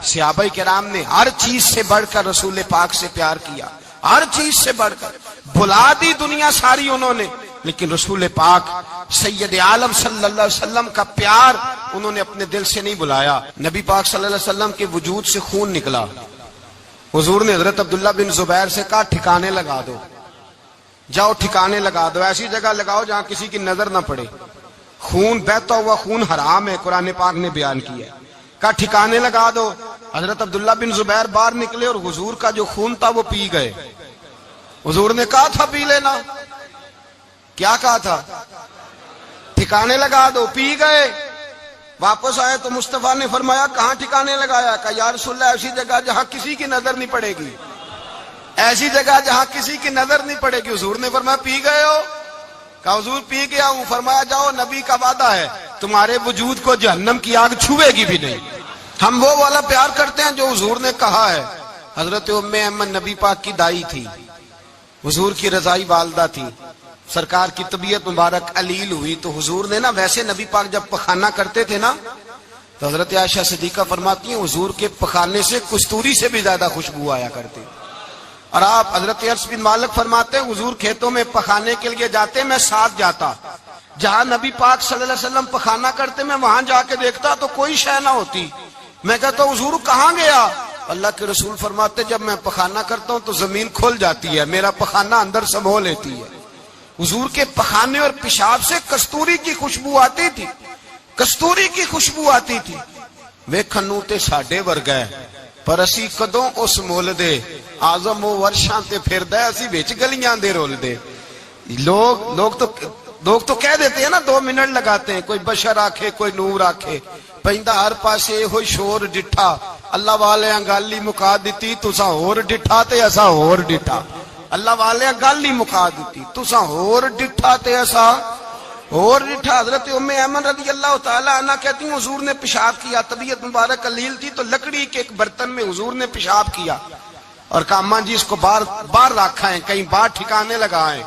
صحابہ کرام نے ہر چیز سے بڑھ کر رسول پاک سے پیار کیا، ہر چیز سے بڑھ کر بھلا دی دنیا ساری انہوں نے، لیکن رسول پاک سید عالم صلی اللہ علیہ وسلم کا پیار انہوں نے اپنے دل سے نہیں بلایا۔ نبی پاک صلی اللہ علیہ وسلم کے وجود سے خون نکلا، حضور نے حضرت عبداللہ بن زبیر سے کہا ٹھکانے لگا دو، جاؤ ٹھکانے لگا دو، ایسی جگہ لگاؤ جہاں کسی کی نظر نہ پڑے، خون بہتا ہوا خون حرام ہے، قرآن پاک نے بیان کیا ہے، کہا ٹھکانے لگا دو۔ حضرت عبداللہ بن زبیر باہر نکلے اور حضور کا جو خون تھا وہ پی گئے۔ حضور نے کہا تھا پی لینا، کیا کہا تھا؟ ٹھکانے لگا دو، پی گئے۔ واپس آئے تو مصطفیٰ نے فرمایا کہاں ٹھکانے لگایا؟ کہا یا رسول اللہ ایسی جگہ جہاں کسی کی نظر نہیں پڑے گی، ایسی جگہ جہاں کسی کی نظر نہیں پڑے گی۔ حضور نے فرمایا پی گئے ہو؟ کہا حضور پی گیا ہوں۔ فرمایا جاؤ نبی کا وعدہ ہے تمہارے وجود کو جہنم کی آگ چھوئے گی بھی نہیں۔ ہم وہ والا پیار کرتے ہیں جو حضور نے کہا ہے۔ حضرت ام ایمن نبی پاک کی دائی تھی، حضور کی رضائی والدہ تھی، سرکار کی طبیعت مبارک علیل ہوئی تو حضور نے نا، ویسے نبی پاک جب پخانہ کرتے تھے نا تو حضرت عائشہ صدیقہ فرماتی ہیں حضور کے پخانے سے کستوری سے بھی زیادہ خوشبو آیا کرتی۔ اور آپ حضرت انس بن مالک فرماتے ہیں حضور کھیتوں میں پخانے کے لیے جاتے، میں ساتھ جاتا، جہاں نبی پاک صلی اللہ علیہ وسلم پخانہ کرتے میں وہاں جا کے دیکھتا تو کوئی شے نہ ہوتی، میں کہتا حضور کہاں گیا؟ اللہ کے رسول فرماتے جب میں پخانہ کرتا ہوں تو زمین کھل جاتی ہے، میرا پخانہ اندر سمو لیتی ہے۔ حضور کے پخانے اور پیشاب سے کستوری کی خوشبو آتی تھی، کستوری کی خوشبو آتی تھی۔ ویکھنوں تے ساڈے ورگا ہے پر اسی کدوں اس مول دے، آزم وہ ورشاں تے پھردا ہے اسی وچ گلیاں دے رول دے۔ لوگ تو کہہ دیتے ہیں نا 2 منٹ لگاتے ہیں، کوئی بشر آکھے کوئی نور آکھے، پیندا ہر پاسے ہوئی شور ڈٹھا، اللہ والے گل ہی مکا دیتی، تساں ہور ڈٹھا تے اساں ہور ڈٹھا، اللہ والے گل ہی مکا دیتی، تساں ہور ڈٹھا تے اساں ہور ڈٹھا۔ حضرت ام ایمن رضی اللہ تعالی عنہ کہتی ہیں حضور نے پیشاب کیا، طبیعت مبارک علیل تھی تو لکڑی کے ایک برتن میں حضور نے پیشاب کیا اور کہا اماں جی اس کو باہر رکھا ہے، کہیں باہر ٹھکانے لگائیں۔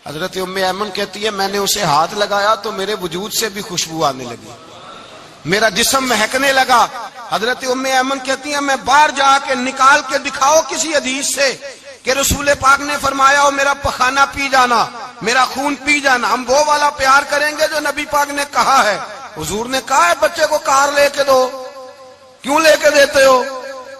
حضرت ام ایمن کہتی ہے میں نے اسے ہاتھ لگایا تو میرے وجود سے بھی خوشبو آنے لگی، میرا جسم مہکنے لگا۔ حضرت ام ایمن کہتی ہیں میں باہر جا کے نکال کے دکھاؤ کسی حدیث سے کہ رسول پاک نے فرمایا ہو میرا پخانہ پی جانا، میرا خون پی جانا، ہم وہ والا پیار کریں گے جو نبی پاک نے کہا ہے۔ حضور نے کہا ہے بچے کو کار لے کے دو، کیوں لے کے دیتے ہو؟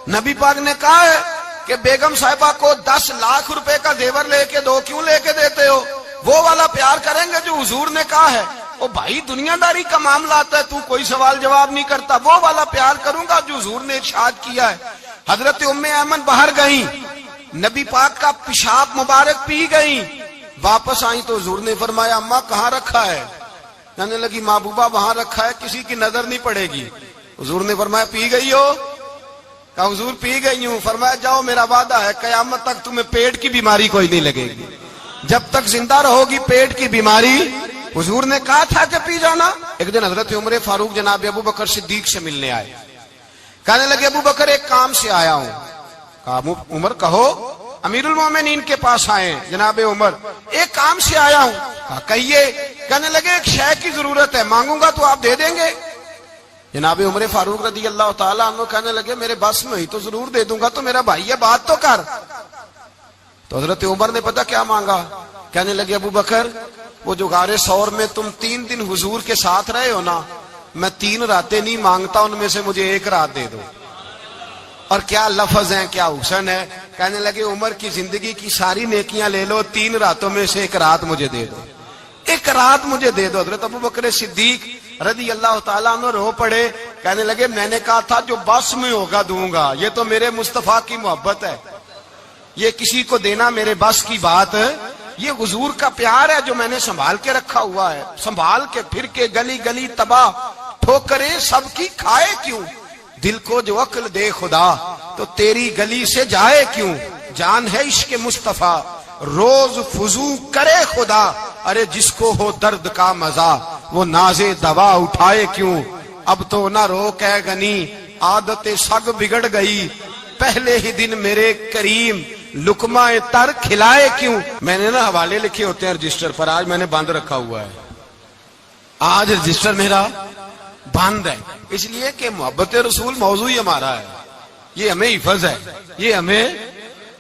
نبی پاک نے کہا ہے کہ بیگم صاحبہ کو 10 لاکھ روپے کا زیور لے کے دو، کیوں لے کے دیتے ہو؟ وہ والا پیار کریں گے جو حضور نے کہا ہے۔ او بھائی دنیا داری کا معاملہ آتا ہے تو کوئی سوال جواب نہیں کرتا، وہ والا پیار کروں گا جو حضور نے ارشاد کیا ہے۔ حضرت ام ایمن باہر گئیں، نبی پاک کا پیشاب مبارک پی گئیں، واپس آئیں تو حضور نے فرمایا اماں کہاں رکھا ہے؟ کہنے لگی محبوبہ وہاں رکھا ہے کسی کی نظر نہیں پڑے گی۔ حضور نے فرمایا پی گئی ہو؟ کہا حضور پی گئی ہوں۔ فرمایا جاؤ میرا وعدہ ہے قیامت تک تمہیں پیٹ کی بیماری کوئی نہیں لگے گی، جب تک زندہ رہو گی پیٹ کی بیماری۔ حضور نے کہا تھا کہ پی جانا۔ ایک دن حضرت عمر فاروق جناب ابو بکر صدیق سے ملنے آئے، کہنے لگے ابو بکر ایک کام سے آیا ہوں۔ کہا عمر کہو۔ امیر المومنین کے پاس آئے جناب عمر، ایک کام سے آیا ہوں۔ کہا کہیے۔ کہنے لگے ایک شے کی ضرورت ہے، مانگوں گا تو آپ دے دیں گے؟ جناب عمر فاروق رضی اللہ تعالیٰ عنہ کہنے لگے میرے بس میں ہی تو ضرور دے دوں گا، تو میرا بھائی ہے بات تو کر۔ تو حضرت عمر نے پتہ کیا مانگا؟ کہنے لگے ابو بکر وہ جو غار ثور میں تم 3 دن حضور کے ساتھ رہے ہو نا، میں 3 راتیں نہیں مانگتا، ان میں سے مجھے 1 رات دے دو۔ اور کیا لفظ ہیں، کیا حسن ہے۔ کہنے لگے عمر کی زندگی کی ساری نیکیاں لے لو، 3 راتوں میں سے 1 رات مجھے دے دو، 1 رات مجھے دے دو۔ حضرت ابو بکر صدیق رضی اللہ تعالیٰ عنہ رو پڑے، کہنے لگے میں نے کہا تھا جو بس میں ہوگا دوں گا، یہ تو میرے مصطفیٰ کی محبت ہے، یہ کسی کو دینا میرے بس کی بات ہے، یہ حضور کا پیار ہے جو میں نے سنبھال کے رکھا ہوا ہے، سنبھال کے پھر کے گلی گلی تباہ ٹھوکریں سب کی کھائے کیوں، دل کو جو عقل دے خدا تو تیری گلی سے جائے کیوں، جان ہے عشق مصطفیٰ روز فضو کرے خدا، ارے جس کو ہو درد کا مزہ وہ ناز دوا اٹھائے کیوں، اب تو نہ روک ہے غنی عادت سگ بگڑ گئی، پہلے ہی دن میرے کریم لقمہ تر کھلائے کیوں۔ میں نے نا حوالے لکھے ہوتے ہیں رجسٹر پر، آج میں نے بند رکھا ہوا ہے، آج رجسٹر میرا بند ہے، اس لیے کہ محبت رسول موضوع ہی ہمارا ہے، یہ ہمیں حفظ ہے، یہ ہمیں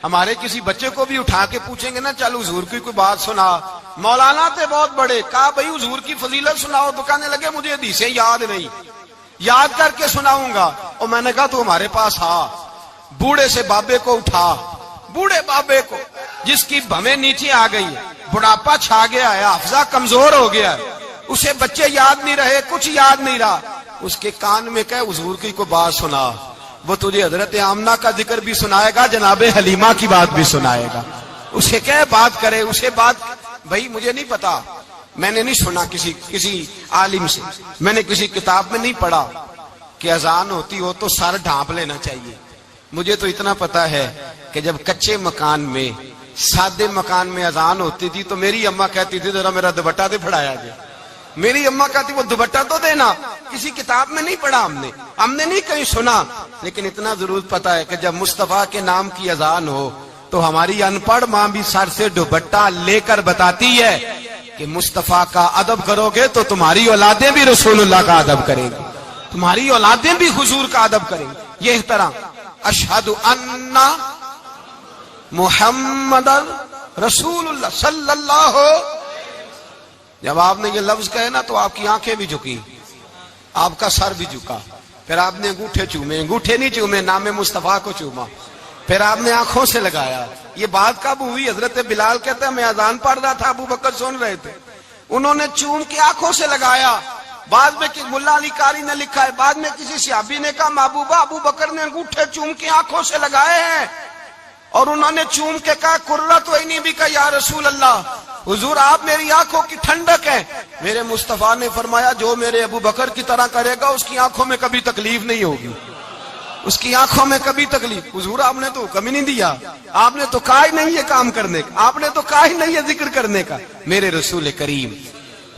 ہمارے کسی بچے کو بھی اٹھا کے پوچھیں گے نا چل حضور کی کوئی بات سنا، مولانا تھے بہت بڑے، کہا بھائی حضور کی فضیلت سناؤ، تو کہنے لگے مجھے حدیثیں یاد نہیں، یاد کر کے سناؤں گا۔ اور میں نے کہا تو ہمارے پاس آ، بوڑھے سے بابے کو اٹھا، بوڑھے بابے کو جس کی بھویں نیچے آ گئی ہے، بڑھاپا چھا گیا ہے، حافظہ کمزور ہو گیا ہے، اسے بچے یاد نہیں رہے، کچھ یاد نہیں رہا، اس کے کان میں کہے حضور کی کوئی بات سنا، وہ تجھے حضرت آمنہ کا ذکر بھی سنائے گا، جناب حلیمہ کی بات بھی سنائے گا، اسے کہے بات کرے، اسے بات، بھائی مجھے نہیں پتا، میں نے نہیں سنا کسی عالم سے، میں نے کسی کتاب میں نہیں پڑھا کہ اذان ہوتی ہو تو سر ڈھانپ لینا چاہیے، مجھے تو اتنا پتا ہے کہ جب کچے مکان میں، سادے مکان میں اذان ہوتی تھی تو میری اماں کہتی تھی ذرا میرا دوپٹہ دے پھڑایا جائے، میری اماں کہتی وہ دوپٹہ تو دینا، کسی کتاب میں نہیں پڑھا ہم نے نہیں کہیں سنا، لیکن اتنا ضرور پتا ہے کہ جب مصطفیٰ کے نام کی اذان ہو تو ہماری ان پڑھ ماں بھی سر سے دوپٹہ لے کر بتاتی ہے کہ مصطفیٰ کا ادب کرو گے تو تمہاری اولادیں بھی رسول اللہ کا ادب کریں گی، تمہاری اولادیں بھی حضور کا ادب کریں گی، یہ احترام۔ اشہد ان محمد رسول اللہ صلی اللہ، جب آپ نے یہ لفظ کہے نا تو آپ کی آنکھیں بھی جھکی، آپ کا سر بھی جھکا، پھر آپ نے انگوٹھے چومے، انگوٹھے نہیں چومے، نام مصطفیٰ کو چوما، پھر آپ نے آنکھوں سے لگایا۔ یہ بات کب ہوئی؟ حضرت بلال کہتے ہیں میں اذان پڑھ رہا تھا، ابو بکر سن رہے تھے، انہوں نے چوم کے آنکھوں سے لگایا۔ بعد میں ملا علی قاری نے لکھا ہے، بعد میں کسی صحابی نے کہا محبوبہ ابو بکر نے انگوٹھے چوم کے آنکھوں سے لگائے ہیں، اور انہوں نے چوم کے کہا قرۃ عینی بک یا رسول اللہ، حضور آپ میری آنکھوں کی ٹھنڈک ہے۔ میرے مصطفیٰ نے فرمایا جو میرے ابو بکر کی طرح کرے گا اس کی آنکھوں میں کبھی تکلیف نہیں ہوگی، اس کی آنکھوں میں کبھی تکلیف۔ حضور آپ نے تو حکم ہی نہیں دیا، آپ نے تو کہا ہی نہیں یہ کام کرنے کا، آپ نے تو کہا ہی نہیں یہ ذکر کرنے کا۔ میرے رسول کریم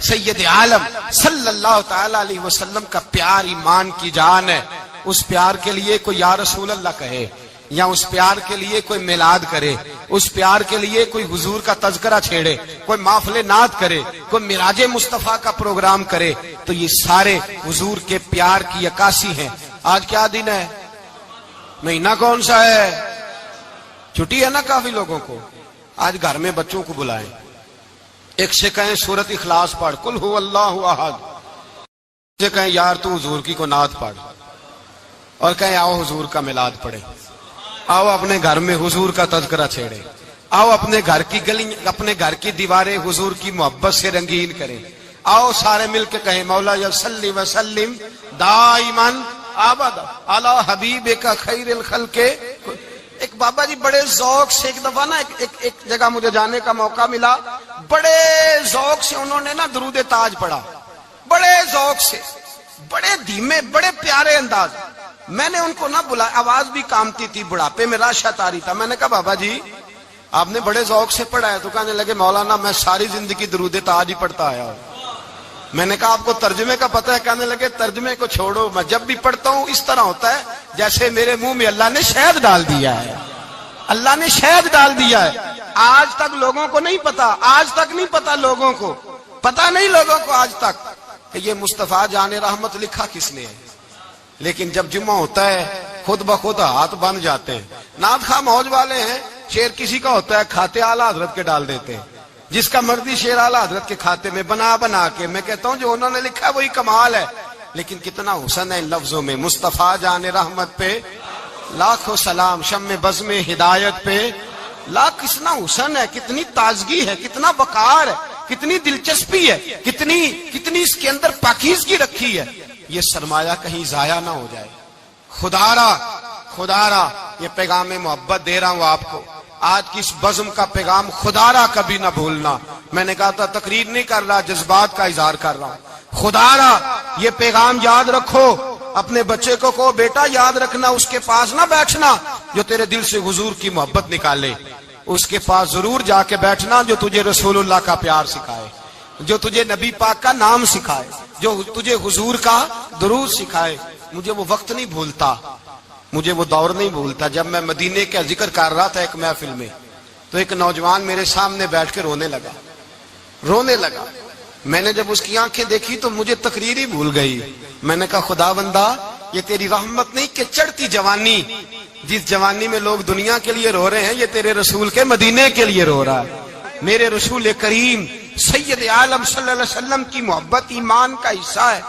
سید عالم صلی اللہ تعالی علیہ وسلم کا پیار ایمان کی جان ہے، اس پیار کے لیے کوئی یا رسول اللہ کہے، یا اس پیار کے لیے کوئی میلاد کرے، اس پیار کے لیے کوئی حضور کا تذکرہ چھیڑے، کوئی محفل نعت کرے، کوئی معراج مصطفیٰ کا پروگرام کرے، تو یہ سارے حضور کے پیار کی عکاسی ہیں۔ آج کیا دن ہے؟ مہینہ کون سا ہے؟ چھٹی ہے نا کافی لوگوں کو، آج گھر میں بچوں کو بلائیں، ایک سے کہیں سورۃ اخلاص پڑھ، قل هو اللہ احد، سے کہیں یار تو حضور کی کو نعت پڑھ، اور کہیں آؤ حضور کا میلاد پڑھے، آؤ اپنے گھر میں حضور کا تذکرہ چھیڑے، آؤ اپنے گھر کی گلی، اپنے گھر کی دیواریں حضور کی محبت سے رنگین کریں، آؤ سارے مل کے کہیں مولا صلی وسلم دائما ابدا علی حبیبک خیر الخلق۔ ایک بابا جی بڑے ذوق سے، ایک دفعہ نا ایک جگہ مجھے جانے کا موقع ملا، بڑے ذوق سے انہوں نے نا درود تاج پڑھا، بڑے ذوق سے، بڑے دھیمے، بڑے پیارے انداز۔ میں نے ان کو نہ بلایا، آواز بھی کامتی تھی، بڑھاپے میں راشت آ رہی تھا، میں نے کہا بابا جی آپ نے بڑے ذوق سے پڑھا ہے، تو کہنے لگے مولانا میں ساری زندگی درود تاج ہی پڑھتا آیا ہوں۔ میں نے کہا آپ کو ترجمے کا پتہ ہے؟ کہنے لگے ترجمے کو چھوڑو، میں جب بھی پڑھتا ہوں اس طرح ہوتا ہے جیسے میرے منہ میں اللہ نے شہد ڈال دیا ہے، اللہ نے شہد ڈال دیا ہے۔ آج تک لوگوں کو نہیں پتا، آج تک نہیں پتا لوگوں کو، پتا نہیں لوگوں کو آج تک کہ یہ مصطفیٰ جان رحمت لکھا کس نے ہے، لیکن جب جمعہ ہوتا ہے خود بخود ہاتھ بن جاتے ہیں۔ نعت خواہ موج والے ہیں، شعر کسی کا ہوتا ہے کھاتے اعلیٰ حضرت کے ڈال دیتے ہیں، جس کا مرضی شعر اعلیٰ حضرت کے کھاتے میں بنا کے، میں کہتا ہوں جو انہوں نے لکھا ہے وہی کمال ہے، لیکن کتنا حسن ہے ان لفظوں میں۔ مصطفیٰ جان رحمت پہ لاکھوں سلام، شم بزم ہدایت پہ لاکھ، کتنا حسن ہے، کتنی تازگی ہے، کتنا وقار ہے، کتنی دلچسپی ہے، کتنی اس کے اندر پاکیزگی رکھی ہے۔ یہ سرمایہ کہیں ضائع نہ ہو جائے۔ خدا را یہ پیغام محبت دے رہا ہوں آپ کو، آج کی اس بزم کا پیغام خدا را کبھی نہ بھولنا۔ میں نے کہا تھا تقریر نہیں کر رہا، جذبات کا اظہار کر رہا ہوں۔ خدا را یہ پیغام یاد رکھو، اپنے بچے کو کہو بیٹا یاد رکھنا، اس کے پاس نہ بیٹھنا جو تیرے دل سے حضور کی محبت نکالے، اس کے پاس ضرور جا کے بیٹھنا جو تجھے رسول اللہ کا پیار سکھائے، جو تجھے نبی پاک کا نام سکھائے، جو تجھے حضور کا درود سکھائے۔ مجھے وہ وقت نہیں بھولتا، مجھے وہ دور نہیں بھولتا جب میں مدینے کا ذکر کر رہا تھا ایک محفل میں، تو ایک نوجوان میرے سامنے بیٹھ کے رونے لگا۔ میں نے جب اس کی آنکھیں دیکھی تو مجھے تقریر ہی بھول گئی. میں نے کہا خدا بندہ یہ تیری رحمت نہیں کہ چڑھتی جوانی، جس جوانی میں لوگ دنیا کے لیے رو رہے ہیں یہ تیرے رسول کے مدینے کے لیے رو رہا ہے. میرے رسول کریم سید عالم صلی اللہ علیہ وسلم کی محبت ایمان کا حصہ ہے.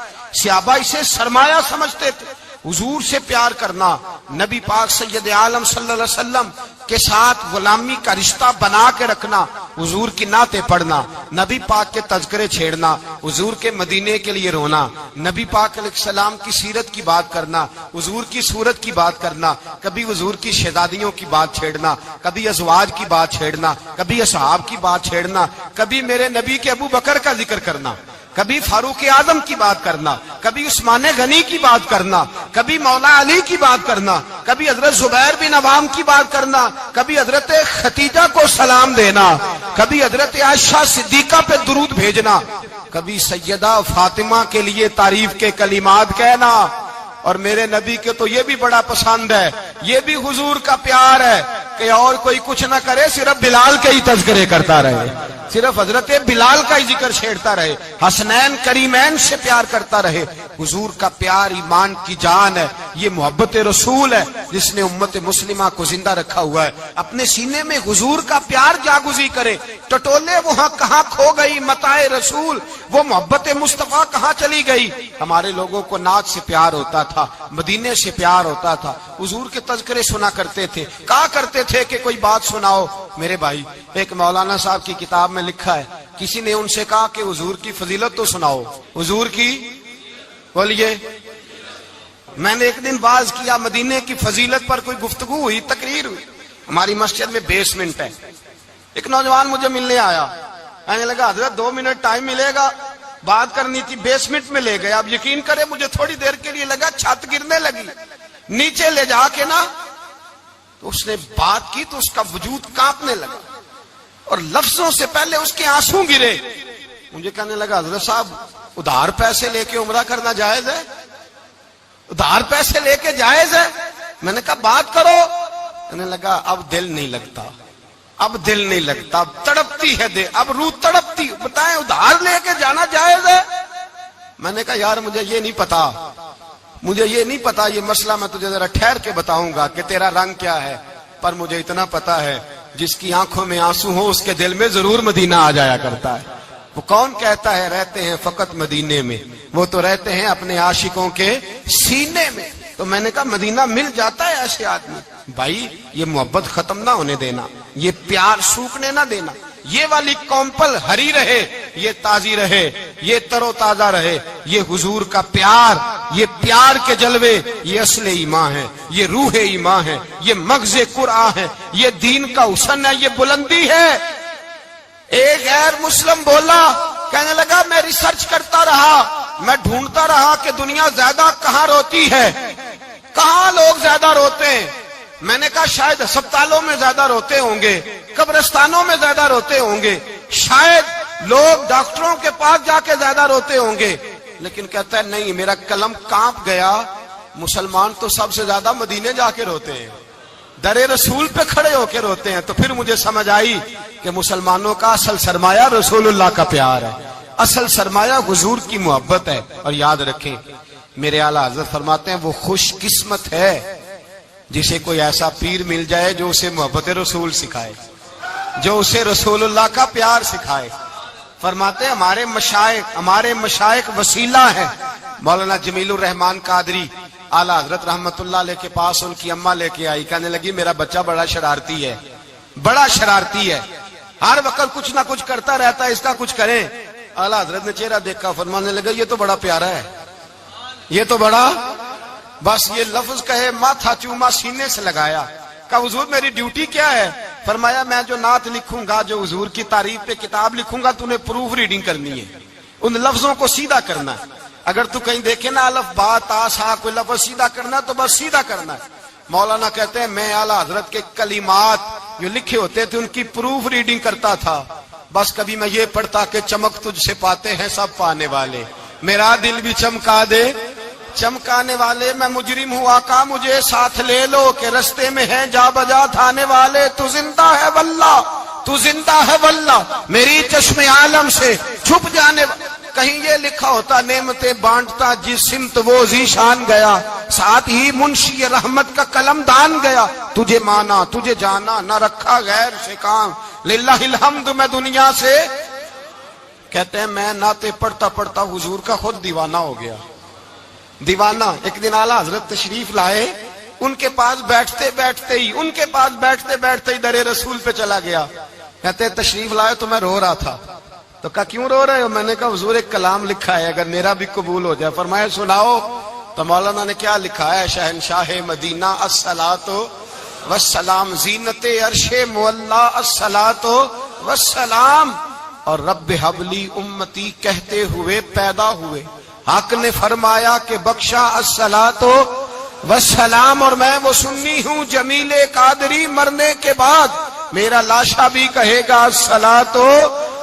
صحابہ اسے سرمایہ سمجھتے تھے. حضور سے پیار کرنا، نبی پاک سید عالم صلی اللہ علیہ وسلم کے ساتھ غلامی کا رشتہ بنا کے رکھنا، حضور کی نعتیں پڑھنا، نبی پاک کے تذکرے چھیڑنا، حضور کے مدینے کے لیے رونا، نبی پاک علیہ السلام کی سیرت کی بات کرنا، حضور کی صورت کی بات کرنا، کبھی حضور کی شہزادیوں کی بات چھیڑنا، کبھی ازواج کی بات چھیڑنا، کبھی اصحاب کی بات چھیڑنا، کبھی میرے نبی کے ابو بکر کا ذکر کرنا، کبھی فاروق اعظم کی بات کرنا، کبھی عثمان غنی کی بات کرنا، کبھی مولا علی کی بات کرنا، کبھی حضرت زبیر بن عوام کی بات کرنا، کبھی حضرت خدیجہ کو سلام دینا، کبھی حضرت عائشہ صدیقہ پہ درود بھیجنا، کبھی سیدہ فاطمہ کے لیے تعریف کے کلمات کہنا. اور میرے نبی کے تو یہ بھی بڑا پسند ہے، یہ بھی حضور کا پیار ہے کہ اور کوئی کچھ نہ کرے، صرف بلال کے ہی تذکرے کرتا رہے، صرف حضرت بلال کا ہی ذکر چھیڑتا رہے، حسنین کریمین سے پیار کرتا رہے. حضور کا پیار ایمان کی جان ہے. یہ محبت رسول ہے جس نے امت مسلمہ کو زندہ رکھا ہوا ہے. اپنے سینے میں حضور کا پیار جاگزی کرے. ٹٹولے وہاں کہاں کھو گئی متاع رسول، وہ محبت مصطفیٰ کہاں چلی گئی. ہمارے لوگوں کو نعت سے پیار ہوتا تھا، مدینے سے پیار ہوتا تھا، حضور کے تذکرے سنا کرتے تھے. کہا کرتے تھے کہ کوئی بات سناؤ. میرے بھائی، ایک مولانا صاحب کی کتاب میں لکھا ہے، کسی نے ان سے کہا کہ حضور کی فضیلت تو سناؤ. حضور کی بولیے. میں نے ایک دن واعظ کیا، مدینے کی فضیلت پر کوئی گفتگو ہوئی، تقریر ہوئی. ہماری مسجد میں بیسمنٹ ہے. ایک نوجوان مجھے ملنے آیا، کہنے لگا حضرت 2 منٹ ٹائم ملے گا، بات کرنی تھی. بیسمنٹ میں لے گئے. اب یقین کرے مجھے تھوڑی دیر کے لیے لگا چھت گرنے لگی. نیچے لے جا کے نا تو اس نے بات کی تو اس کا وجود کانپنے لگا اور لفظوں سے پہلے اس کے آنسو گرے. مجھے کہنے لگا حضرت صاحب ادھار پیسے لے کے عمرہ کرنا جائز ہے؟ ادھار پیسے لے کے جائز ہے؟ میں نے کہا بات کرو. کہنے لگا اب دل نہیں لگتا، اب دل نہیں لگتا، اب تڑپتی ہے دل، اب روح تڑپتی. بتائیں ادھار لے کے جانا جائز ہے؟ میں نے کہا یار مجھے یہ نہیں پتا، مجھے یہ نہیں پتا یہ مسئلہ، میں تجھے ذرا ٹھہر کے بتاؤں گا کہ تیرا رنگ کیا ہے. پر مجھے اتنا پتا ہے جس کی آنکھوں میں آنسو ہو اس کے دل میں ضرور مدینہ آ جایا کرتا ہے. وہ کون کہتا ہے رہتے ہیں فقط مدینے میں؟ وہ تو رہتے ہیں اپنے عاشقوں کے سینے میں. تو میں نے کہا مدینہ مل جاتا ہے ایسے آدمی. بھائی یہ محبت ختم نہ ہونے دینا، یہ پیار سوکھنے نہ دینا. یہ والی کومپل ہری رہے، یہ تازی رہے، یہ تر و تازہ رہے. یہ حضور کا پیار، یہ پیار کے جلوے، یہ اصل ایمان ہے، یہ روح ایمان ہے، یہ مغز قرآن ہے، یہ دین کا حسن ہے، یہ بلندی ہے. ایک غیر مسلم بولا، کہنے لگا میں ریسرچ کرتا رہا، میں ڈھونڈتا رہا کہ دنیا زیادہ کہاں روتی ہے، کہاں لوگ زیادہ روتے ہیں. میں نے کہا شاید ہسپتالوں میں زیادہ روتے ہوں گے، قبرستانوں میں زیادہ روتے ہوں گے، شاید لوگ ڈاکٹروں کے پاس جا کے زیادہ روتے ہوں گے. لیکن کہتا ہے نہیں، میرا قلم کانپ گیا، مسلمان تو سب سے زیادہ مدینے جا کے روتے ہیں، در رسول پہ کھڑے ہو کے روتے ہیں. تو پھر مجھے سمجھ آئی کہ مسلمانوں کا اصل سرمایہ رسول اللہ کا پیار ہے، اصل سرمایہ حضور کی محبت ہے. اور یاد رکھیں میرے اعلیٰ حضرت فرماتے ہیں وہ خوش قسمت ہے جسے کوئی ایسا پیر مل جائے جو اسے محبت رسول سکھائے، جو اسے رسول اللہ کا پیار سکھائے. فرماتے ہیں ہمارے مشائخ وسیلہ ہیں. مولانا جمیل الرحمان قادری اعلیٰ حضرت رحمت اللہ علیہ کے پاس ان کی اماں لے کے آئی، کہنے لگی میرا بچہ بڑا شرارتی ہے، بڑا شرارتی ہے، ہر وقت کچھ نہ کچھ کرتا رہتا ہے، اس کا کچھ کریں. اعلیٰ حضرت نے چہرہ دیکھا، فرمانے لگا یہ تو بڑا پیارا ہے، یہ تو بڑا، بس یہ لفظ کہے ماتھا چوما سینے سے لگایا. کہا حضور میری ڈیوٹی کیا ہے؟ فرمایا میں جو نعت لکھوں گا، جو حضور کی تعریف پہ کتاب لکھوں گا، تو نے پروف ریڈنگ کرنی ہے، ان لفظوں کو سیدھا کرنا ہے. اگر تو کہیں دیکھے نا الف با تا سا کوئی لفظ سیدھا کرنا تو بس سیدھا کرنا ہے. مولانا کہتے ہیں میں اعلیٰ حضرت کے کلمات جو لکھے ہوتے تھے ان کی پروف ریڈنگ کرتا تھا. بس کبھی میں یہ پڑھتا کہ چمک تجھ سے پاتے ہیں سب پانے والے، میرا دل بھی چمکا دے چمکانے والے. میں مجرم ہوں آقا مجھے ساتھ لے لو کہ رستے میں ہیں جا بجا تھانے والے. تو زندہ ہے واللہ تو زندہ ہے واللہ میری چشم عالم سے چھپ جانے کہیں یہ لکھا ہوتا نعمتیں بانٹتا جس سمت وہ ذیشان گیا ساتھ ہی منشی رحمت کا قلم دان گیا تجھے مانا تجھے جانا نہ رکھا غیر سے کام للہ الحمد میں دنیا سے کہتے ہیں میں نعتیں پڑھتا پڑھتا حضور کا خود دیوانہ ہو گیا دیوانہ ایک دن اعلیٰ حضرت تشریف لائے ان کے پاس بیٹھتے بیٹھتے ہی در رسول پہ چلا گیا کہتے ہیں تشریف لائے تو میں رو رہا تھا تو کہا کیوں رو رہے ہو میں نے کہا حضور ایک کلام لکھا ہے اگر میرا بھی قبول ہو جائے فرمایا سناؤ تو مولانا نے کیا لکھا ہے شہنشاہ مدینہ الصلاۃ والسلام زینت عرش مولا الصلاۃ والسلام اور رب حبلی امتی کہتے ہوئے پیدا ہوئے حق نے فرمایا کہ بخشا الصلاۃ والسلام اور میں وہ سنی ہوں جمیل قادری مرنے کے بعد میرا لاشا بھی کہے گا الصلاۃ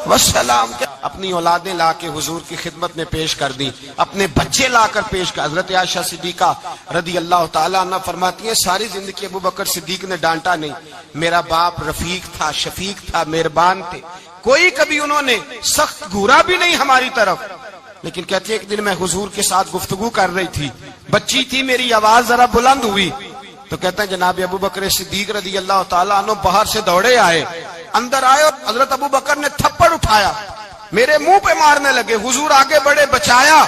والسلام اپنی اولادیں لا کے حضور کی خدمت میں پیش کر دی اپنے بچے لا کر پیش کر حضرت عائشہ صدیقہ رضی اللہ تعالیٰ عنہ فرماتی ہیں ساری زندگی ابو بکر صدیق نے ڈانٹا نہیں میرا باپ رفیق تھا شفیق تھا مہربان تھے کوئی کبھی انہوں نے سخت گھورا بھی نہیں ہماری طرف لیکن کہتے ہیں ایک دن میں حضور کے ساتھ گفتگو کر رہی تھی بچی تھی میری آواز ذرا بلند ہوئی تو کہتے ہیں جناب ابو بکر صدیق رضی اللہ تعالیٰ عنہ باہر سے دوڑے آئے اندر آئے اور حضرت ابو بکر نے تھپڑ اٹھایا میرے منہ پہ مارنے لگے حضور آگے بڑھے بچایا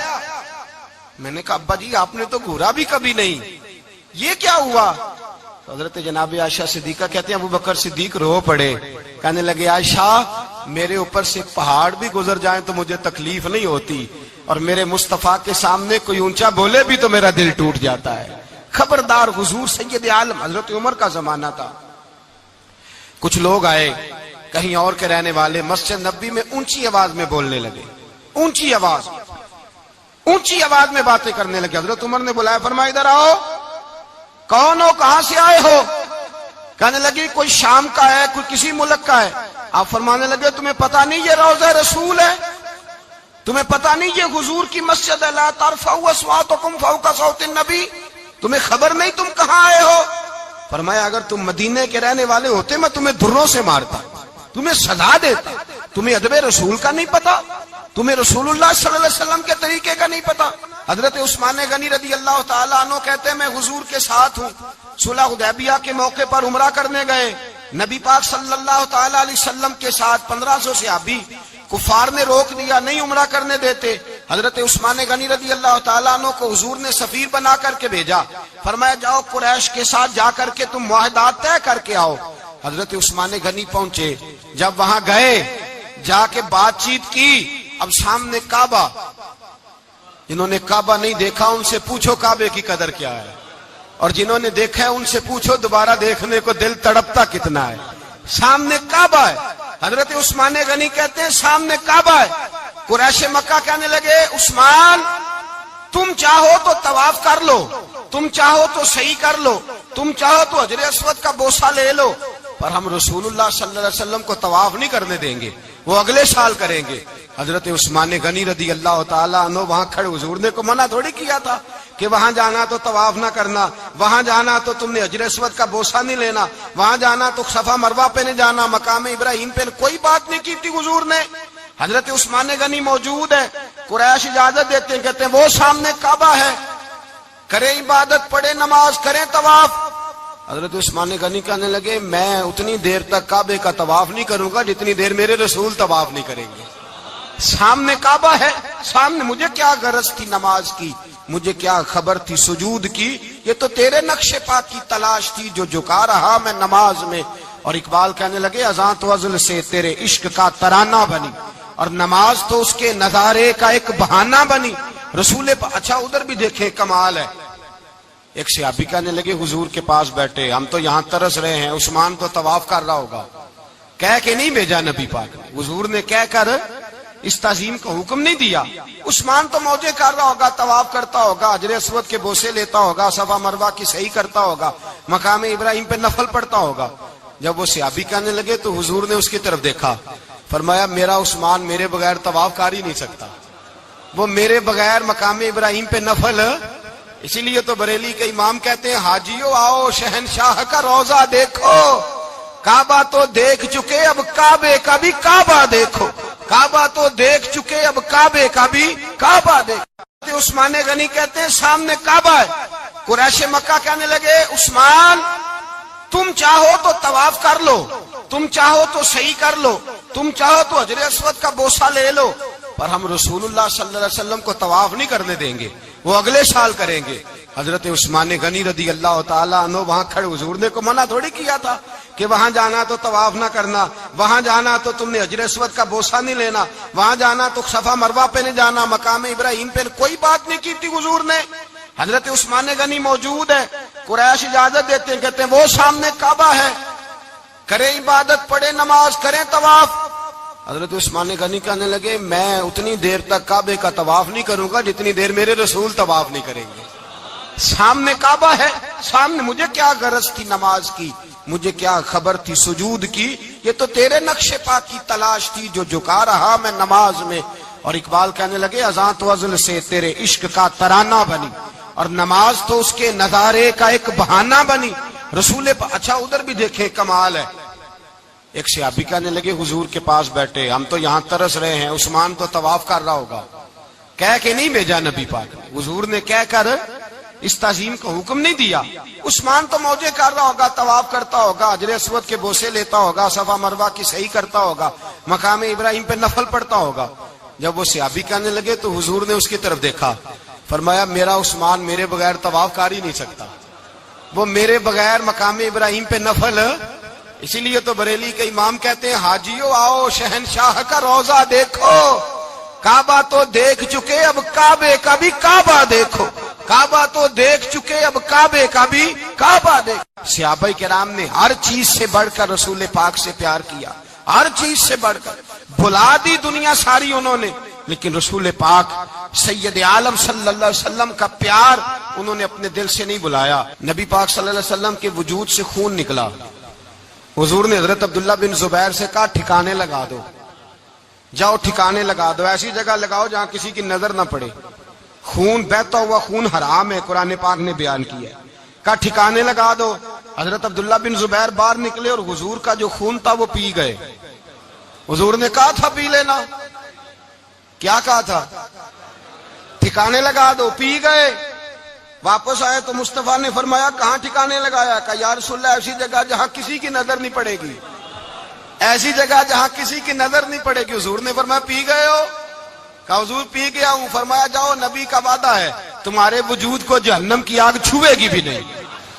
میں نے کہا ابا جی آپ نے تو گھورا بھی کبھی نہیں یہ کیا ہوا تو حضرت جناب عائشہ صدیقہ کہتے ہیں ابو بکر صدیق رو پڑے کہنے لگے عائشہ میرے اوپر سے پہاڑ بھی گزر جائیں تو مجھے تکلیف نہیں ہوتی اور میرے مصطفیٰ کے سامنے کوئی اونچا بولے بھی تو میرا دل ٹوٹ جاتا ہے خبردار حضور سید عالم حضرت عمر کا زمانہ تھا کچھ لوگ آئے کہیں اور کے رہنے والے مسجد نبی میں اونچی آواز میں بولنے لگے اونچی آواز میں باتیں کرنے لگے حضرت عمر نے بلایا فرمایا ادھر آؤ کون ہو کہاں سے آئے ہو کہنے لگی کوئی شام کا ہے کوئی کسی ملک کا ہے آپ فرمانے لگے تمہیں پتا نہیں یہ روضہ رسول ہے تمہیں پتا نہیں یہ حضور کی مسجد ہے لا ترفعوا اصواتکم فوق صوت النبی تمہیں خبر نہیں تم کہاں آئے ہو فرمایا اگر تم مدینے کے رہنے والے ہوتے میں تمہیں دھروں سے مارتا تمہیں سزا دیتا تمہیں ادب رسول کا نہیں پتا تمہیں رسول اللہ صلی اللہ علیہ وسلم کے طریقے کا نہیں پتا حضرت عثمان غنی رضی اللہ تعالیٰ عنہ کہتے ہیں میں حضور کے ساتھ ہوں صلح حدیبیہ کے موقع پر عمرہ کرنے گئے نبی پاک صلی اللہ تعالیٰ علیہ وسلم کے ساتھ 1500 صحابی کفار نے روک دیا نہیں عمرہ کرنے دیتے حضرت عثمان غنی رضی اللہ تعالیٰ عنہ کو حضور نے سفیر بنا کر کے بھیجا فرمایا جاؤ قریش کے ساتھ جا کر کے تم معاہدات طے کر کے آؤ حضرت عثمان غنی پہنچے جب وہاں گئے جا کے بات چیت کی اب سامنے کعبہ جنہوں نے کعبہ نہیں دیکھا ان سے پوچھو کعبے کی قدر کیا ہے اور جنہوں نے دیکھا ہے ان سے پوچھو دوبارہ دیکھنے کو دل تڑپتا کتنا ہے سامنے کعبہ ہے حضرت عثمان غنی کہتے ہیں سامنے کعبہ ہے قریش مکہ کہنے لگے عثمان تم چاہو تو طواف کر لو تم چاہو تو صحیح کر لو تم چاہو تو حجر اسود کا بوسہ لے لو پر ہم رسول اللہ صلی اللہ علیہ وسلم کو طواف نہیں کرنے دیں گے وہ اگلے سال کریں گے حضرت عثمان غنی رضی اللہ تعالیٰ عنہ وہاں کھڑے حضور نے کو منع تھوڑی کیا تھا کہ وہاں جانا تو طواف نہ کرنا وہاں جانا تو تم نے حجر اسود کا بوسہ نہیں لینا وہاں جانا تو صفا مروہ پہ نہیں جانا مقام ابراہیم پہ کوئی بات نہیں کی تھی حضور نے حضرت عثمان غنی موجود ہے قریش اجازت دیتے ہیں کہتے ہیں وہ سامنے کعبہ ہے کرے عبادت پڑھے نماز کریں طواف حضرت عثمان غنی کہنے لگے میں اتنی دیر تک کعبے کا طواف نہیں کروں گا جتنی دیر میرے رسول طواف نہیں کریں گے سامنے کعبہ ہے سامنے مجھے کیا غرض تھی نماز کی مجھے کیا خبر تھی سجود کی یہ تو تیرے نقش پا کی تلاش تھی جو جھکا رہا میں نماز میں اور اقبال کہنے لگے اذان تو ازل سے تیرے عشق کا ترانہ بنی اور نماز تو اس کے نظارے کا ایک بہانہ بنی رسول اچھا ادھر بھی دیکھیں کمال ہے ایک صحابی کہنے لگے حضور کے پاس بیٹھے ہم تو یہاں ترس رہے ہیں عثمان تو طواف کر رہا ہوگا کہہ کے نہیں بھیجا نبی پاک حضور نے کہہ کر اس تعظیم کا حکم نہیں دیا عثمان تو موجے کر رہا ہوگا طواف کرتا ہوگا حجر اسود کے بوسے لیتا ہوگا صفا مروہ کی صحیح کرتا ہوگا مقام ابراہیم پہ نفل پڑتا ہوگا جب وہ صحابی کہنے لگے تو حضور نے اس کی طرف دیکھا فرمایا میرا عثمان میرے بغیر طواف کر ہی نہیں سکتا وہ میرے بغیر مقام ابراہیم پہ نفل اسی لیے تو بریلی کے امام کہتے ہیں حاجیو آؤ شہنشاہ کا روضہ دیکھو کعبہ تو دیکھ چکے اب کعبے کا بھی کعبہ دیکھو، کعبہ تو دیکھ چکے اب کعبے کا بھی کعبہ دیکھو۔ عثمان غنی کہتے ہیں سامنے کعبہ ہے، قریش مکہ کہنے لگے عثمان تم چاہو تو طواف کر لو، تم چاہو تو صحیح کر لو، تم چاہو تو حجر اسود کا بوسہ لے لو، پر ہم رسول اللہ صلی اللہ علیہ وسلم کو طواف نہیں کرنے دیں گے، وہ اگلے سال کریں گے۔ حضرت عثمان غنی رضی اللہ تعالیٰ عنہ وہاں کھڑے، حضور نے کو منع تھوڑی کیا تھا کہ وہاں جانا تو طواف نہ کرنا، وہاں جانا تو تم نے حجر اسود کا بوسہ نہیں لینا، وہاں جانا تو صفا مروہ پہ نہیں جانا، مقام ابراہیم پہ کوئی بات نہیں کی تھی حضور نے۔ حضرت عثمان غنی موجود ہے، قریش اجازت دیتے ہیں، کہتے ہیں وہ سامنے کعبہ ہے، کریں عبادت، پڑھیں نماز، کریں طواف۔ حضرت عثمان غنی کہنے لگے میں اتنی دیر تک کعبے کا طواف نہیں کروں گا جتنی دیر میرے رسول طواف نہیں کریں گے۔ سامنے کعبہ ہے، سامنے، مجھے کیا غرض تھی نماز کی، مجھے کیا خبر تھی سجود کی، یہ تو تیرے نقش پا کی تلاش تھی جو جھکا رہا میں نماز میں۔ اور اقبال کہنے لگے اذان تو ازل سے تیرے عشق کا ترانہ بنی، اور نماز تو اس کے نظارے کا ایک بہانہ بنی۔ رسول اچھا ادھر بھی دیکھیں کمال ہے، ایک صحابی کہنے لگے حضور کے پاس بیٹھے ہم تو یہاں ترس رہے ہیں، عثمان تو طواف کر رہا ہوگا، کہہ کے نہیں بھیجا نبی پاک نے، حضور نے کہہ کر اس تعظیم کا حکم نہیں دیا، عثمان تو موجے کر رہا ہوگا، طواف کرتا ہوگا، حجر اسود کے بوسے لیتا ہوگا، صفا مروہ کی صحیح کرتا ہوگا، مقام ابراہیم پہ نفل پڑھتا ہوگا۔ جب وہ صحابی کہنے لگے تو حضور نے اس کی طرف دیکھا، فرمایا میرا عثمان میرے بغیر طواف کر ہی نہیں سکتا، وہ میرے بغیر مقام ابراہیم پہ نفل۔ اسی لیے تو بریلی کے امام کہتے ہیں حاجیو آؤ شہنشاہ کا روضہ دیکھو، کعبہ تو دیکھ چکے اب کعبے کا بھی کعبہ دیکھو، کعبہ تو دیکھ چکے اب کعبے کا بھی کعبہ دیکھو۔ صحابہ کرام نے ہر چیز سے بڑھ کر رسول پاک سے پیار کیا، ہر چیز سے بڑھ کر، بھلا دی دنیا ساری انہوں نے، لیکن رسول پاک سید عالم صلی اللہ علیہ وسلم کا پیار انہوں نے اپنے دل سے نہیں بلایا۔ نبی پاک صلی اللہ علیہ وسلم کے وجود سے خون نکلا، حضور نے حضرت عبداللہ بن زبیر سے کہا ٹھکانے لگا دو، جاؤ ٹھکانے لگا دو، ایسی جگہ لگاؤ جہاں کسی کی نظر نہ پڑے، خون بہتا ہوا خون حرام ہے، قرآن پاک نے بیان کیا ہے، کہا ٹھکانے لگا دو۔ حضرت عبداللہ بن زبیر باہر نکلے اور حضور کا جو خون تھا وہ پی گئے۔ حضور نے کہا تھا پی لینا، کیا کہا تھا؟ ٹھکانے لگا دو، پی گئے۔ واپس آئے تو مصطفیٰ نے فرمایا کہاں ٹھکانے لگایا؟ کہا یا رسول اللہ ایسی جگہ جہاں کسی کی نظر نہیں پڑے گی، ایسی جگہ جہاں کسی کی نظر نہیں پڑے گی۔ حضور نے فرمایا پی گئے ہو؟ کہا حضور پی گیا ہوں۔ فرمایا جاؤ نبی کا وعدہ ہے تمہارے وجود کو جہنم کی آگ چھوئے گی بھی نہیں۔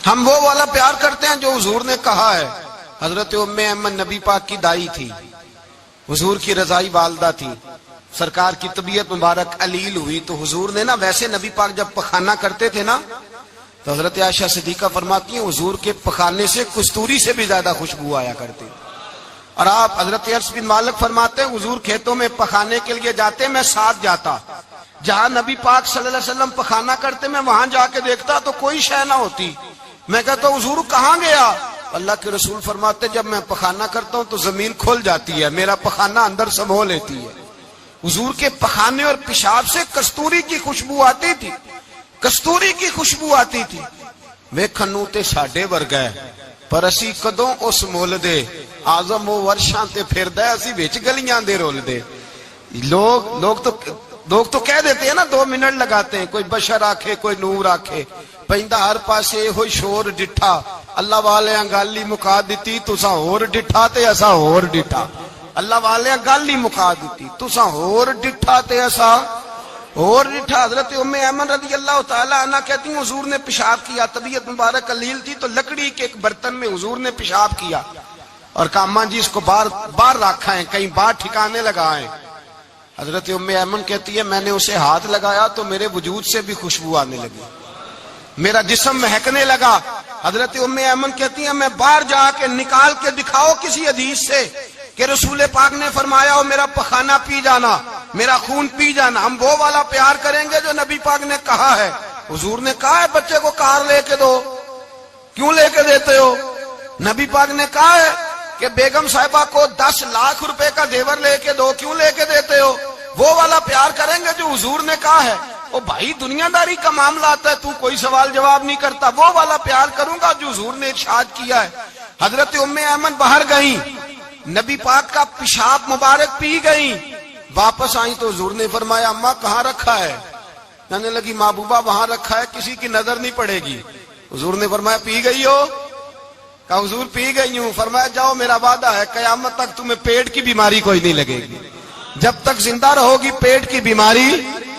ہم وہ والا پیار کرتے ہیں جو حضور نے کہا ہے۔ حضرت ام ایمن نبی پاک کی دائی تھی، حضور کی رضائی والدہ تھی، سرکار کی طبیعت مبارک علیل ہوئی تو حضور نے نا، ویسے نبی پاک جب پخانہ کرتے تھے نا تو حضرت عائشہ صدیقہ فرماتی ہیں حضور کے پخانے سے کستوری سے بھی زیادہ خوشبو آیا کرتی۔ اور آپ حضرت انس بن مالک فرماتے ہیں حضور کھیتوں میں پخانے کے لیے جاتے میں ساتھ جاتا، جہاں نبی پاک صلی اللہ علیہ وسلم پخانہ کرتے میں وہاں جا کے دیکھتا تو کوئی شے نہ ہوتی، میں کہتا حضور کہاں گیا؟ اللہ کے رسول فرماتے جب میں پخانہ کرتا ہوں تو زمین کھل جاتی ہے، میرا پخانہ اندر سمو لیتی ہے۔ حضور کے پخانے اور پیشاب سے کستوری کی خوشبو آتی تھی، کستوری کی خوشبو آتی تھی۔ ویکھنوں تے ساڈے ورگا ہے پر اسی کدوں اس مول دے، آزم وہ ورشاں تے پھردا ہے اسی وچ گلیاں دے رول دے۔ لوگ تو کہہ دیتے ہیں نا 2 منٹ لگاتے ہیں، کوئی بشر آکھے کوئی نور آکھے، پیندا ہر پاسے ہوئی شور ڈٹھا، اللہ والے گل ہی مکا دتی تساں ہور ڈٹھا تے اساں ہور ڈٹھا، اللہ والے گل ہی مکا دیتی تساں ہور ڈٹھا تے اساں ہور ڈٹھا۔ حضرت ام ایمن رضی اللہ تعالی عنہ کہتی ہیں حضور نے پیشاب کیا، طبیعت مبارک علیل تھی تو لکڑی کے ایک برتن میں حضور نے پیشاب کیا اور کہا اماں جی اس کو باہر رکھا ہے، کہیں باہر ٹھکانے لگائیں۔ حضرت ام ایمن کہتی ہے میں نے اسے ہاتھ لگایا تو میرے وجود سے بھی خوشبو آنے لگی، میرا جسم مہکنے لگا۔ حضرت ام ایمن کہتی ہیں میں باہر جا کے نکال کے دکھاؤ کسی حدیث سے کہ رسول پاک نے فرمایا ہو میرا پخانہ پی جانا، میرا خون پی جانا، ہم وہ والا پیار کریں گے جو نبی پاک نے کہا ہے۔ حضور نے کہا ہے بچے کو کار لے کے دو، کیوں لے کے دیتے ہو؟ نبی پاک نے کہا ہے کہ بیگم صاحبہ کو 10 لاکھ روپے کا زیور لے کے دو، کیوں لے کے دیتے ہو؟ وہ والا پیار کریں گے جو حضور نے کہا ہے۔ او بھائی دنیا داری کا معاملہ آتا ہے تو کوئی سوال جواب نہیں کرتا، وہ والا پیار کروں گا جو حضور نے ارشاد کیا ہے۔ حضرت ام ایمن باہر گئیں، نبی پاک کا پیشاب مبارک پی گئیں، واپس آئیں تو حضور نے فرمایا اماں کہاں رکھا ہے؟ کہنے لگی محبوبہ وہاں رکھا ہے، کسی کی نظر نہیں پڑے گی۔ حضور نے فرمایا پی گئی ہو؟ کہا حضور پی گئی ہوں۔ فرمایا جاؤ میرا وعدہ ہے قیامت تک تمہیں پیٹ کی بیماری کوئی نہیں لگے گی، جب تک زندہ رہو گی پیٹ کی بیماری۔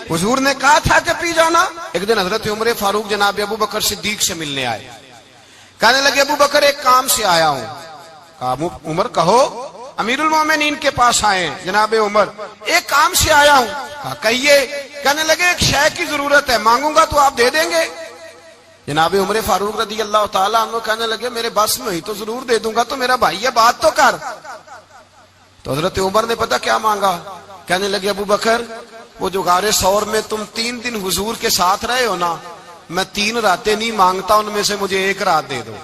حضور نے کہا تھا کہ پی جانا۔ ایک دن حضرت عمر فاروق جناب ابو بکر صدیق سے ملنے آئے، کہنے لگے ابو بکر ایک کام سے آیا ہوں۔ کہا عمر کہو۔ امیر المومنین کے پاس آئے جناب عمر، ایک کام سے آیا ہوں۔ کہا کہیے۔ کہنے لگے ایک شے کی ضرورت ہے، مانگوں گا تو آپ دے دیں گے؟ جناب عمر فاروق رضی اللہ تعالیٰ عنہ کہنے لگے میرے بس میں ہی تو ضرور دے دوں گا، تو میرا بھائی ہے بات تو کر۔ تو حضرت عمر نے پتہ کیا مانگا؟ کہنے لگے ابو بکر وہ جو غار ثور میں تم 3 دن حضور کے ساتھ رہے ہو نا، میں 3 راتیں نہیں مانگتا، ان میں سے مجھے 1 رات دے دو۔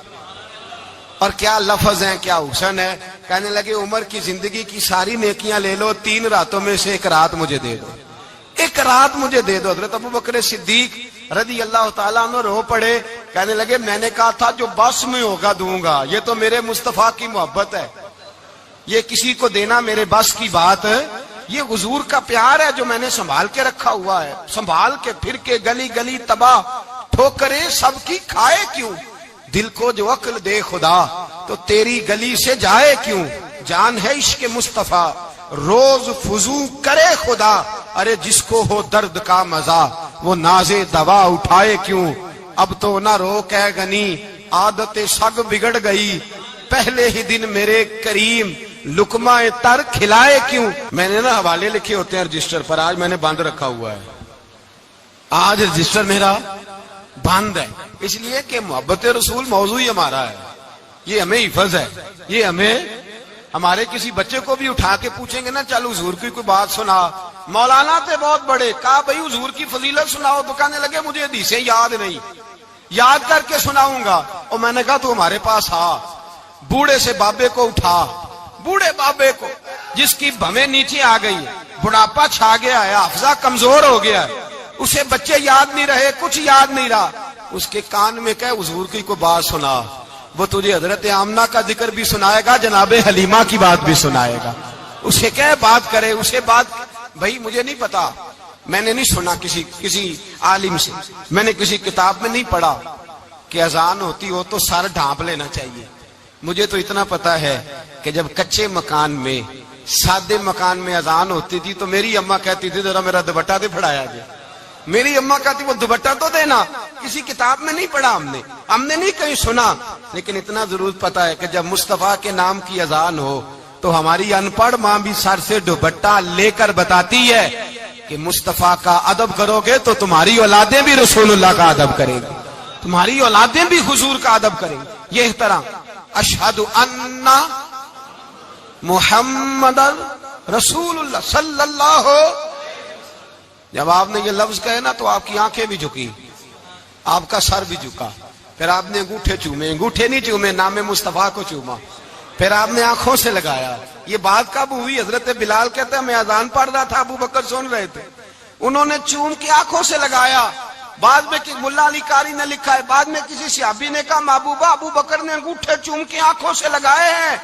اور کیا لفظ ہیں، کیا حسن ہے۔ کہنے لگے عمر کی زندگی کی ساری نیکیاں لے لو، 3 راتوں میں سے 1 رات مجھے دے دو، 1 رات مجھے دے دو۔ حضرت ابو بکر صدیق رضی اللہ تعالیٰ عنہ رو پڑے، کہنے لگے میں نے کہا تھا جو بس میں ہوگا دوں گا، یہ تو میرے مصطفیٰ کی محبت ہے، یہ کسی کو دینا میرے بس کی بات ہے، یہ حضور کا پیار ہے جو میں نے سنبھال کے رکھا ہوا ہے، سنبھال کے پھر کے گلی گلی تباہ ٹھوکریں سب کی کھائے کیوں، دل کو جو عقل دے خدا تو تیری گلی سے جائے کیوں، جان ہے عشق مصطفیٰ روز فضو کرے خدا، ارے جس کو ہو درد کا مزہ وہ نازے دوا اٹھائے کیوں، اب تو نہ رو کہ غنی عادت سگ بگڑ گئی، پہلے ہی دن میرے کریم لقمہ تر کھلائے کیوں۔ میں نے نا حوالے لکھے ہوتے ہیں رجسٹر پر، آج میں نے بند رکھا ہوا ہے، آج رجسٹر میرا بند ہے، اس لیے کہ محبت رسول موضوع ہی ہمارا ہے، یہ ہمیں حفظ ہے، یہ ہمیں ہمارے کسی بچے کو بھی اٹھا کے پوچھیں گے نا چل حضور کی کوئی بات سنا، مولانا تھے بہت بڑے، کہا بھائی حضور کی فضیلت سناؤ، تو کہنے لگے مجھے حدیثیں یاد نہیں، یاد کر کے سناؤں گا۔ اور میں نے کہا تو ہمارے پاس آ، بوڑھے سے بابے کو اٹھا، بوڑھے بابے کو جس کی بھویں نیچے آ گئی، بڑھاپا چھا گیا ہے، حافظہ کمزور ہو گیا ہے، اسے بچے یاد نہیں رہے، کچھ یاد نہیں رہا، اس کے کان میں کہے حضور کی کوئی بات سنا، وہ تجھے حضرت آمنہ کا ذکر بھی سنائے گا، جناب حلیمہ کی بات بھی سنائے گا، اسے کہے بات کرے، اسے بات بھائی مجھے نہیں پتا، میں نے نہیں سنا کسی عالم سے، میں نے کسی کتاب میں نہیں پڑھا کہ اذان ہوتی ہو تو سر ڈھانپ لینا چاہیے، مجھے تو اتنا پتا ہے کہ جب کچے مکان میں سادے مکان میں اذان ہوتی تھی تو میری اماں کہتی تھی ذرا میرا دوپٹہ دے پھڑایا جائے، میری اماں کہتی وہ دوپٹہ تو دینا، کسی کتاب میں نہیں پڑھا ہم نے نہیں کہیں سنا، لیکن اتنا ضرور پتا ہے کہ جب مصطفیٰ کے نام کی اذان ہو تو ہماری ان پڑھ ماں بھی سر سے دوپٹہ لے کر بتاتی ہے کہ مصطفیٰ کا ادب کرو گے تو تمہاری اولادیں بھی رسول اللہ کا ادب کریں گی، تمہاری اولادیں بھی حضور کا ادب کریں گی، یہ احترام۔ اشہد ان محمد رسول اللہ صلی اللہ، جب آپ نے یہ لفظ کہے نا تو آپ کی آنکھیں بھی جھکی، آپ کا سر بھی جھکا، پھر آپ نے انگوٹھے چومے، انگوٹھے نہیں چومے، نام مصطفیٰ کو چوما، پھر آپ نے آنکھوں سے لگایا۔ یہ بات کب ہوئی؟ حضرت بلال کہتے ہیں میں اذان پڑھ رہا تھا، ابو بکر سن رہے تھے، انہوں نے چوم کے آنکھوں سے لگایا۔ بعد میں ملا علی قاری نے لکھا ہے، بعد میں کسی صحابی نے کہا محبوبہ ابو بکر نے انگوٹھے چوم کے آنکھوں سے لگائے ہیں،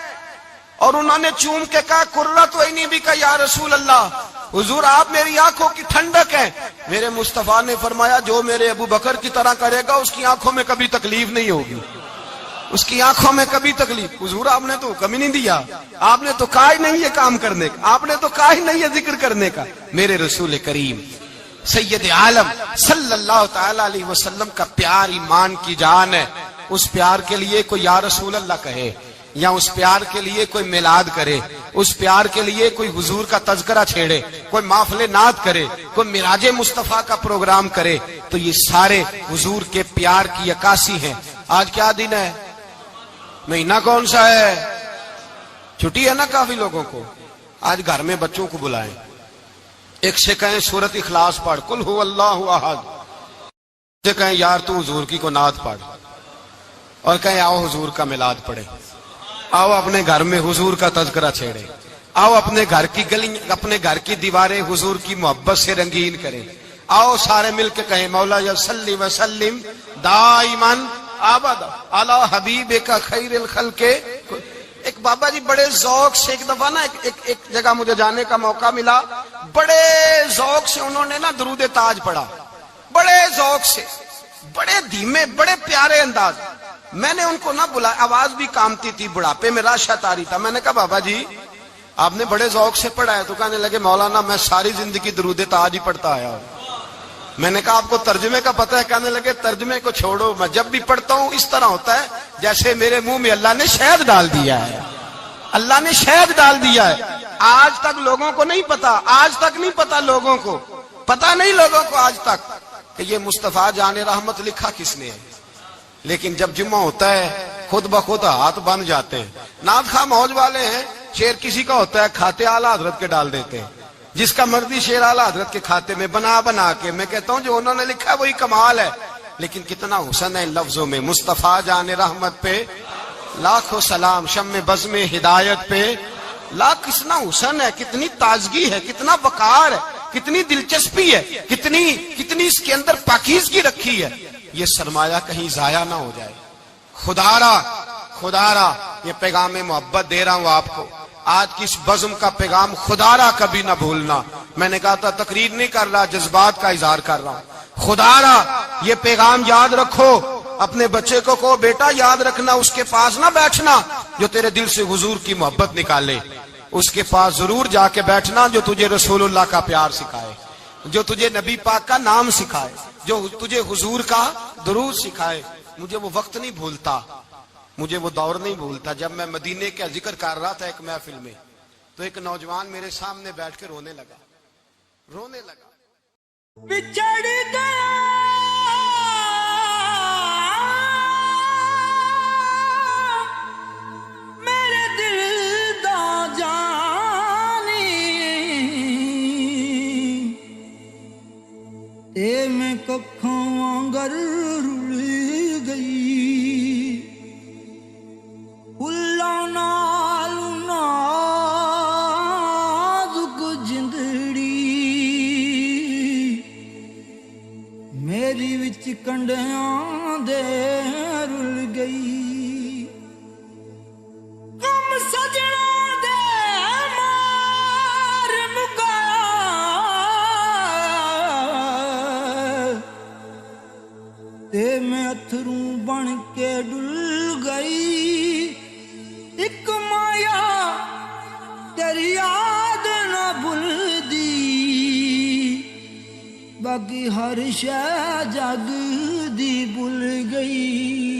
اور انہوں نے چوم کے کہا قرۃ عینی بک یا رسول اللہ، حضور آپ میری آنکھوں کی ٹھنڈک ہیں۔ میرے مصطفیٰ نے فرمایا جو میرے ابو بکر کی طرح کرے گا اس کی آنکھوں میں کبھی تکلیف نہیں ہوگی، اس کی آنکھوں میں کبھی تکلیف۔ حضور آپ نے تو حکم ہی نہیں دیا، آپ نے تو کہا ہی نہیں یہ کام کرنے کا، آپ نے تو کہا ہی نہیں یہ ذکر کرنے کا۔ میرے رسول کریم سید عالم صلی اللہ تعالی علیہ وسلم کا پیار ایمان کی جان ہے، اس پیار کے لیے کوئی یا رسول اللہ کہے، یا اس پیار کے لیے کوئی میلاد کرے، اس پیار کے لیے کوئی حضور کا تذکرہ چھیڑے، کوئی محفل نعت کرے، کوئی معراج مصطفیٰ کا پروگرام کرے، تو یہ سارے حضور کے پیار کی عکاسی ہیں۔ آج کیا دن ہے؟ مہینہ کون سا ہے؟ چھٹی ہے نا کافی لوگوں کو، آج گھر میں بچوں کو بلائیں، ایک سے کہیں سورۃ اخلاص پڑھ، قل هو اللہ احد، سے کہیں یار تو حضور کی کو نعت پڑھ، اور کہیں آؤ حضور کا میلاد پڑھے، آؤ اپنے گھر میں حضور کا تذکرہ چھیڑے، آؤ اپنے گھر کی گلی اپنے گھر کی دیواریں حضور کی محبت سے رنگین کریں، آؤ سارے مل کے کہیں مولا یا صلی وسلم دائماً آباد علی حبیب کا خیر الخلق. ایک بابا جی بڑے ذوق سے ایک دفعہ نا ایک جگہ مجھے جانے کا موقع ملا. بڑے ذوق سے انہوں نے نا درود تاج پڑھا, بڑے ذوق سے, بڑے دھیمے, بڑے پیارے انداز. میں نے ان کو نہ بلایا, آواز بھی کامتی تھی, بڑھاپے میں راشت آ رہی تھا. میں نے کہا بابا جی آپ نے بڑے ذوق سے پڑھا ہے. تو کہنے لگے مولانا میں ساری زندگی درود تاج ہی پڑھتا آیا ہوں. میں نے کہا آپ کو ترجمے کا پتہ ہے؟ کہنے لگے ترجمے کو چھوڑو, میں جب بھی پڑھتا ہوں اس طرح ہوتا ہے جیسے میرے منہ میں اللہ نے شہد ڈال دیا ہے, اللہ نے شہد ڈال دیا ہے. آج تک لوگوں کو نہیں پتا, آج تک نہیں پتا لوگوں کو, پتا نہیں لوگوں کو آج تک کہ یہ مصطفیٰ جان رحمت لکھا کس نے ہے. لیکن جب جمعہ ہوتا ہے خود بخود ہاتھ بن جاتے ہیں. نعت خواہ موج والے ہیں, شعر کسی کا ہوتا ہے کھاتے اعلیٰ حضرت کے ڈال دیتے ہیں, جس کا مرضی شعر اعلیٰ حضرت کے کھاتے میں بنا کے. میں کہتا ہوں جو انہوں نے لکھا ہے وہی کمال ہے. لیکن کتنا حسن ہے لفظوں میں. مصطفیٰ جان رحمت پہ لاکھوں سلام, شم بزم ہدایت پہ لاکھ. کتنا حسن ہے, کتنی تازگی ہے, کتنا وقار ہے, کتنی دلچسپی ہے, کتنی اس کے اندر پاکیزگی رکھی ہے. یہ سرمایہ کہیں ضائع نہ ہو جائے. خدا را یہ پیغام محبت دے رہا ہوں آپ کو. آج کی اس بزم کا پیغام خدا را کبھی نہ بھولنا. میں نے کہا تھا تقریر نہیں کر رہا, جذبات کا اظہار کر رہا ہوں. خدا را یہ پیغام یاد رکھو. اپنے بچے کو کہو بیٹا یاد رکھنا, اس کے پاس نہ بیٹھنا جو تیرے دل سے حضور کی محبت نکالے. اس کے پاس ضرور جا کے بیٹھنا جو تجھے رسول اللہ کا پیار سکھائے, جو تجھے نبی پاک کا نام سکھائے, جو تجھے حضور کا درود سکھائے. مجھے وہ وقت نہیں بھولتا, مجھے وہ دور نہیں بھولتا جب میں مدینے کا ذکر کر رہا تھا ایک محفل میں, تو ایک نوجوان میرے سامنے بیٹھ کے رونے لگا. بچھڑ گیا میرے دل دا جانی, تے میں ککھاں وانگر رل گئی. پھلاں نال نازک جندڑی میری وچ کنڈیاں دے رل گئی. غم سجنا دے مار مکا تے میں اتھروں بن کے ڈل گئی. ایک مایا تیری یاد نہ بھلدی, باقی ہر شے جگ دی بھل گئی.